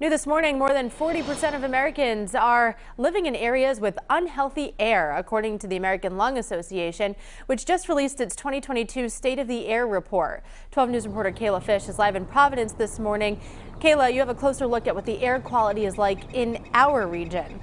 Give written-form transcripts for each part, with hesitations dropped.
New this morning, more than 40% of Americans are living in areas with unhealthy air, according to the American Lung Association, which just released its 2022 State of the Air report. 12 News reporter KAYLA Fish is live in Providence this morning. KAYLA, you have a closer look at what the air quality is like in our region.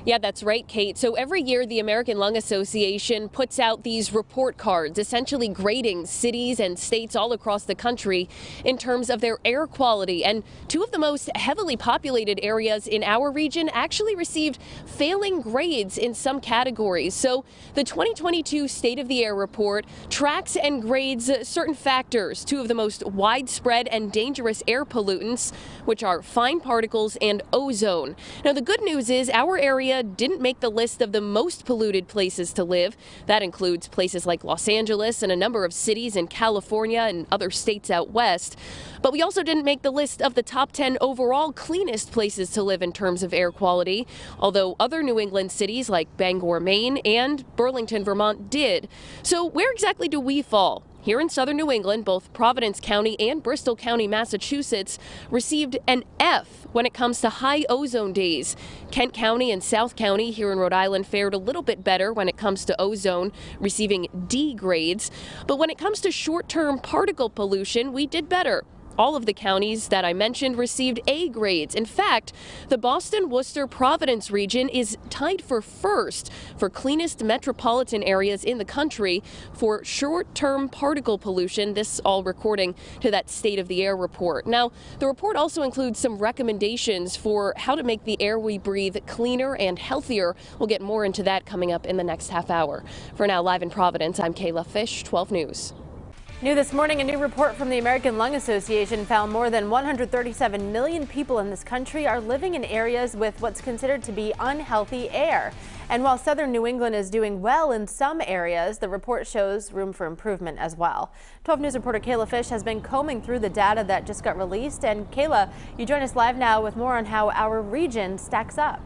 Yeah, that's right, Kate. So every year, the American Lung Association puts out these report cards, essentially grading cities and states all across the country in terms of their air quality. And two of the most heavily populated areas in our region actually received failing grades in some categories. So the 2022 State of the Air report tracks and grades certain factors, two of the most widespread and dangerous air pollutants, which are fine particles and ozone. Now, the good news is our area didn't make the list of the most polluted places to live. That includes places like Los Angeles and a number of cities in California and other states out west. But we also didn't make the list of the top 10 overall cleanest places to live in terms of air quality, although other New England cities like Bangor, Maine and Burlington, Vermont did. So where exactly do we fall? Here in southern New England, both Providence County and Bristol County, Massachusetts, received an F when it comes to high ozone days. Kent County and South County here in Rhode Island fared a little bit better when it comes to ozone, receiving D grades. But when it comes to short-term particle pollution, we did better. All of the counties that I mentioned received A grades. In fact, the Boston, Worcester, Providence region is tied for first for cleanest metropolitan areas in the country for short-term particle pollution, this all according to that State of the Air report. Now, the report also includes some recommendations for how to make the air we breathe cleaner and healthier. We'll get more into that coming up in the next half hour. For now, live in Providence, I'm KAYLA Fish, 12 News. New this morning, a new report from the American Lung Association found more than 137 million people in this country are living in areas with what's considered to be unhealthy air. And while southern New England is doing well in some areas, the report shows room for improvement as well. 12 News reporter KAYLA Fish has been combing through the data that just got released. And KAYLA, you join us live now with more on how our region stacks up.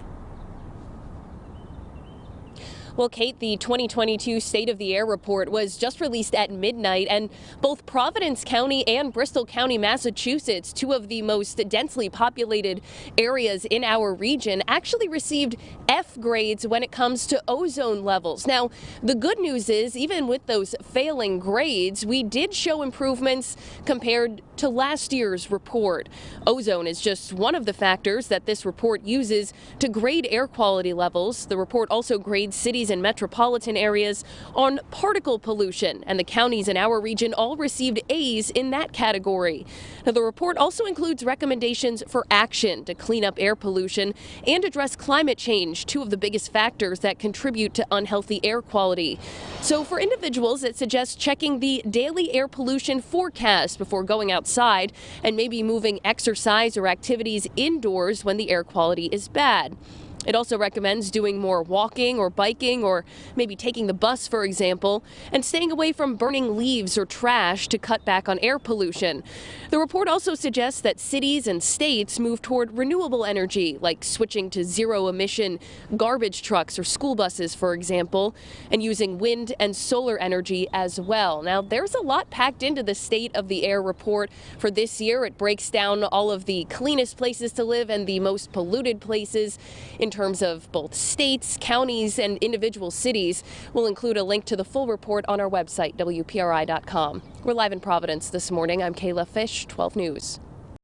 Well, Kate, the 2022 State of the Air report was just released at midnight, and both Providence County and Bristol County, Massachusetts, two of the most densely populated areas in our region, actually received F grades when it comes to ozone levels. Now, the good news is, even with those failing grades, we did show improvements compared to last year's report. Ozone is just one of the factors that this report uses to grade air quality levels. The report also grades cities and metropolitan areas on particle pollution, and the counties in our region all received A's in that category. Now, the report also includes recommendations for action to clean up air pollution and address climate change, two of the biggest factors that contribute to unhealthy air quality. So for individuals, it suggests checking the daily air pollution forecast before going outside and maybe moving exercise or activities indoors when the air quality is bad. It also recommends doing more walking or biking, or maybe taking the bus, for example, and staying away from burning leaves or trash to cut back on air pollution. The report also suggests that cities and states move toward renewable energy, like switching to zero-emission garbage trucks or school buses, for example, and using wind and solar energy as well. Now, there's a lot packed into the State of the Air report for this year. It breaks down all of the cleanest places to live and the most polluted places in terms of both states, counties, and individual cities. We'll include a link to the full report on our website, WPRI.com. We're live in Providence this morning. I'm KAYLA Fish, 12 News.